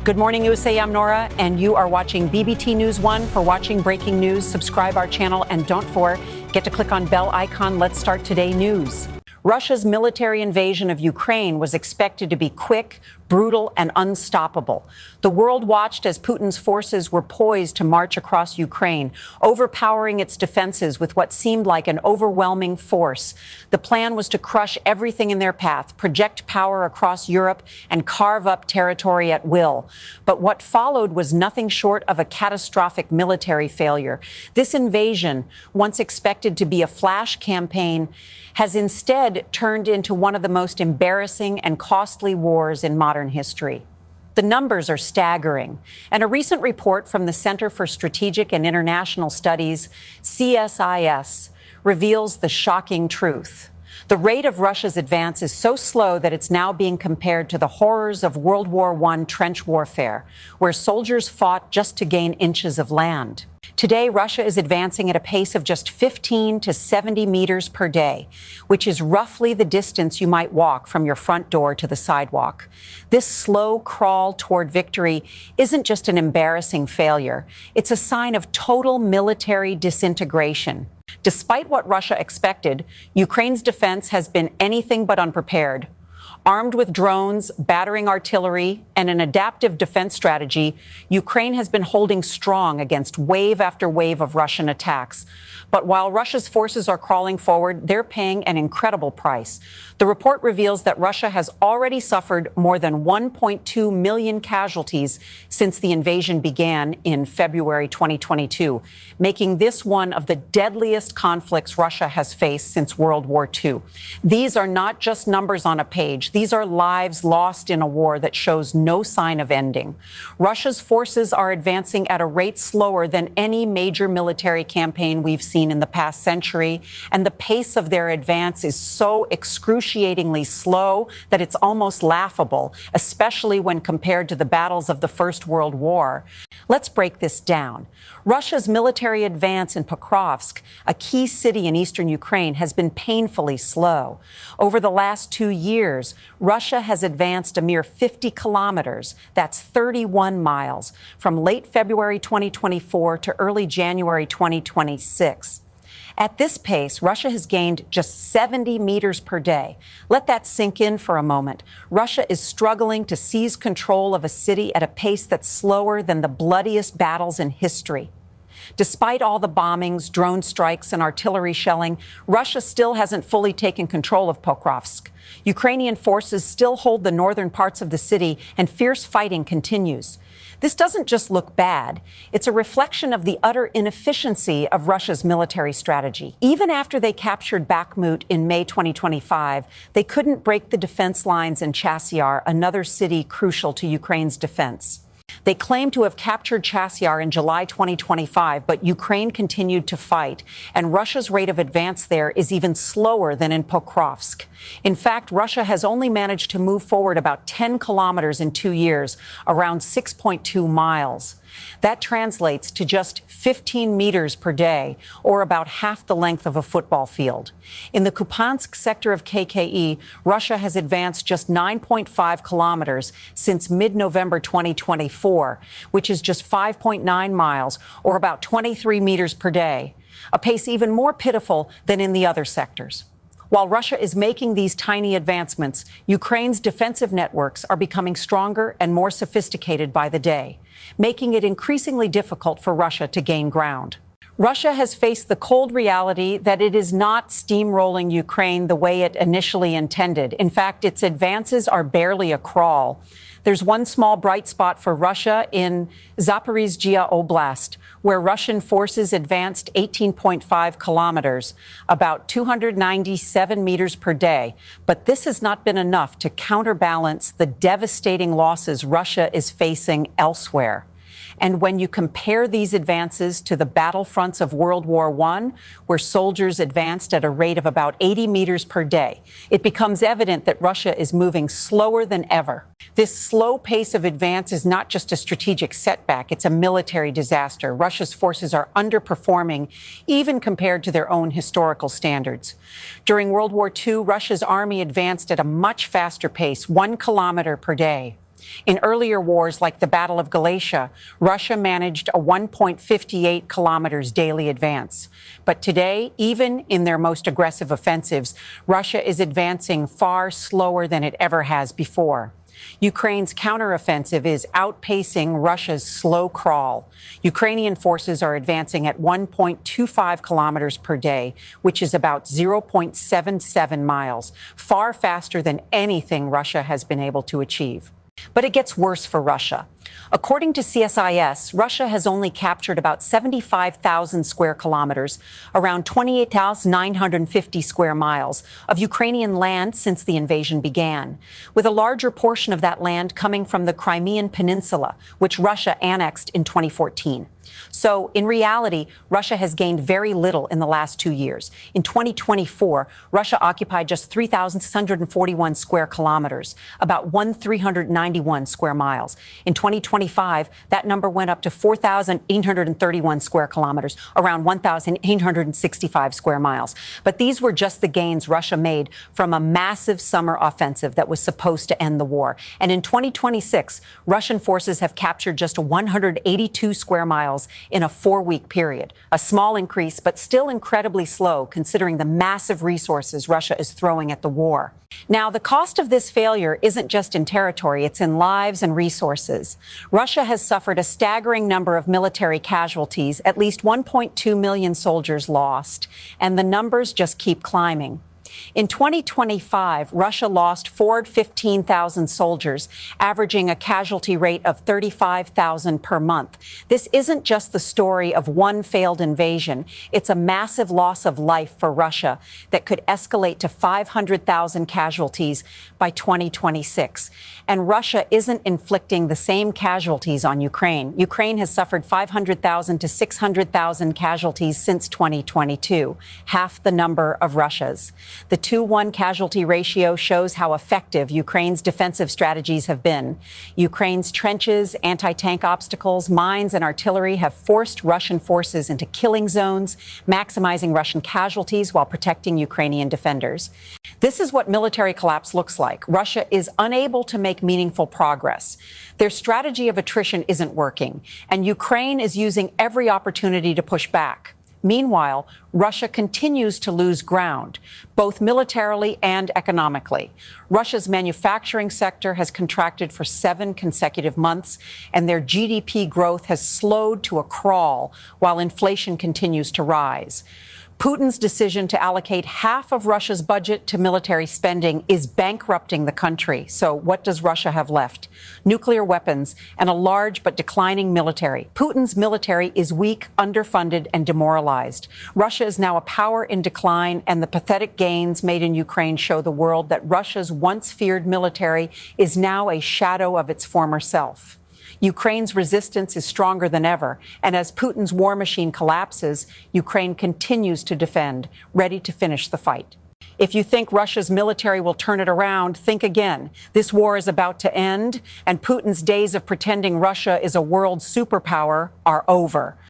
Good morning, USA. I'm Nora, and you are watching BBT News 1. For watching breaking news, subscribe our channel, and don't forget to click on bell icon. Let's start today news. Russia's military invasion of Ukraine was expected to be quick, brutal, and unstoppable. The world watched as Putin's forces were poised to march across Ukraine, overpowering its defenses with what seemed like an overwhelming force. The plan was to crush everything in their path, project power across Europe, and carve up territory at will. But what followed was nothing short of a catastrophic military failure. This invasion, once expected to be a flash campaign, has instead turned into one of the most embarrassing and costly wars in modern history. The numbers are staggering, and a recent report from the Center for Strategic and International Studies, CSIS, reveals the shocking truth. The rate of Russia's advance is so slow that it's now being compared to the horrors of World War I trench warfare, where soldiers fought just to gain inches of land. Today, Russia is advancing at a pace of just 15 to 70 meters per day, which is roughly the distance you might walk from your front door to the sidewalk. This slow crawl toward victory isn't just an embarrassing failure. It's a sign of total military disintegration. Despite what Russia expected, Ukraine's defense has been anything but unprepared. Armed with drones, battering artillery, and an adaptive defense strategy, Ukraine has been holding strong against wave after wave of Russian attacks. But while Russia's forces are crawling forward, they're paying an incredible price. The report reveals that Russia has already suffered more than 1.2 million casualties since the invasion began in February 2022, making this one of the deadliest conflicts Russia has faced since World War II. These are not just numbers on a page. These are lives lost in a war that shows no sign of ending. Russia's forces are advancing at a rate slower than any major military campaign we've seen in the past century, and the pace of their advance is so excruciatingly slow that it's almost laughable, especially when compared to the battles of the First World War. Let's break this down. Russia's military advance in Pokrovsk, a key city in eastern Ukraine, has been painfully slow. Over the last 2 years, Russia has advanced a mere 50 kilometers, that's 31 miles, from late February 2024 to early January 2026. At this pace, Russia has gained just 70 meters per day. Let that sink in for a moment. Russia is struggling to seize control of a city at a pace that's slower than the bloodiest battles in history. Despite all the bombings, drone strikes, and artillery shelling, Russia still hasn't fully taken control of Pokrovsk. Ukrainian forces still hold the northern parts of the city, and fierce fighting continues. This doesn't just look bad. It's a reflection of the utter inefficiency of Russia's military strategy. Even after they captured Bakhmut in May 2025, they couldn't break the defense lines in Chassiar, another city crucial to Ukraine's defense. They claim to have captured Chassiar in July 2025, but Ukraine continued to fight, and Russia's rate of advance there is even slower than in Pokrovsk. In fact, Russia has only managed to move forward about 10 kilometers in 2 years, around 6.2 miles. That translates to just 15 meters per day, or about half the length of a football field. In the Kupiansk sector of KKE, Russia has advanced just 9.5 kilometers since mid-November 2024, which is just 5.9 miles, or about 23 meters per day, a pace even more pitiful than in the other sectors. While Russia is making these tiny advancements, Ukraine's defensive networks are becoming stronger and more sophisticated by the day, making it increasingly difficult for Russia to gain ground. Russia has faced the cold reality that it is not steamrolling Ukraine the way it initially intended. In fact, its advances are barely a crawl. There's one small bright spot for Russia in Zaporizhzhia Oblast, where Russian forces advanced 18.5 kilometers, about 297 meters per day. But this has not been enough to counterbalance the devastating losses Russia is facing elsewhere. And when you compare these advances to the battlefronts of World War I, where soldiers advanced at a rate of about 80 meters per day, it becomes evident that Russia is moving slower than ever. This slow pace of advance is not just a strategic setback, it's a military disaster. Russia's forces are underperforming, even compared to their own historical standards. During World War II, Russia's army advanced at a much faster pace, 1 kilometer per day. In earlier wars like the Battle of Galatia, Russia managed a 1.58 kilometers daily advance. But today, even in their most aggressive offensives, Russia is advancing far slower than it ever has before. Ukraine's counteroffensive is outpacing Russia's slow crawl. Ukrainian forces are advancing at 1.25 kilometers per day, which is about 0.77 miles, far faster than anything Russia has been able to achieve. But it gets worse for Russia. According to CSIS, Russia has only captured about 75,000 square kilometers, around 28,950 square miles, of Ukrainian land since the invasion began, with a larger portion of that land coming from the Crimean Peninsula, which Russia annexed in 2014. So, in reality, Russia has gained very little in the last 2 years. In 2024, Russia occupied just 3,641 square kilometers, about 1,391 square miles. In 2025, that number went up to 4,831 square kilometers, around 1,865 square miles. But these were just the gains Russia made from a massive summer offensive that was supposed to end the war. And in 2026, Russian forces have captured just 182 square miles in a 4-week period. A small increase, but still incredibly slow considering the massive resources Russia is throwing at the war. Now, the cost of this failure isn't just in territory, it's in lives and resources. Russia has suffered a staggering number of military casualties, at least 1.2 million soldiers lost, and the numbers just keep climbing. In 2025, Russia lost 15,000 soldiers, averaging a casualty rate of 35,000 per month. This isn't just the story of one failed invasion. It's a massive loss of life for Russia that could escalate to 500,000 casualties by 2026. And Russia isn't inflicting the same casualties on Ukraine. Ukraine has suffered 500,000 to 600,000 casualties since 2022, half the number of Russia's. The 2-1 casualty ratio shows how effective Ukraine's defensive strategies have been. Ukraine's trenches, anti-tank obstacles, mines, and artillery have forced Russian forces into killing zones, maximizing Russian casualties while protecting Ukrainian defenders. This is what military collapse looks like. Russia is unable to make meaningful progress. Their strategy of attrition isn't working, and Ukraine is using every opportunity to push back. Meanwhile, Russia continues to lose ground, both militarily and economically. Russia's manufacturing sector has contracted for 7 consecutive months, and their GDP growth has slowed to a crawl while inflation continues to rise. Putin's decision to allocate half of Russia's budget to military spending is bankrupting the country. So what does Russia have left? Nuclear weapons and a large but declining military. Putin's military is weak, underfunded, and demoralized. Russia is now a power in decline, and the pathetic gains made in Ukraine show the world that Russia's once feared military is now a shadow of its former self. Ukraine's resistance is stronger than ever, and as Putin's war machine collapses, Ukraine continues to defend, ready to finish the fight. If you think Russia's military will turn it around, think again. This war is about to end, and Putin's days of pretending Russia is a world superpower are over.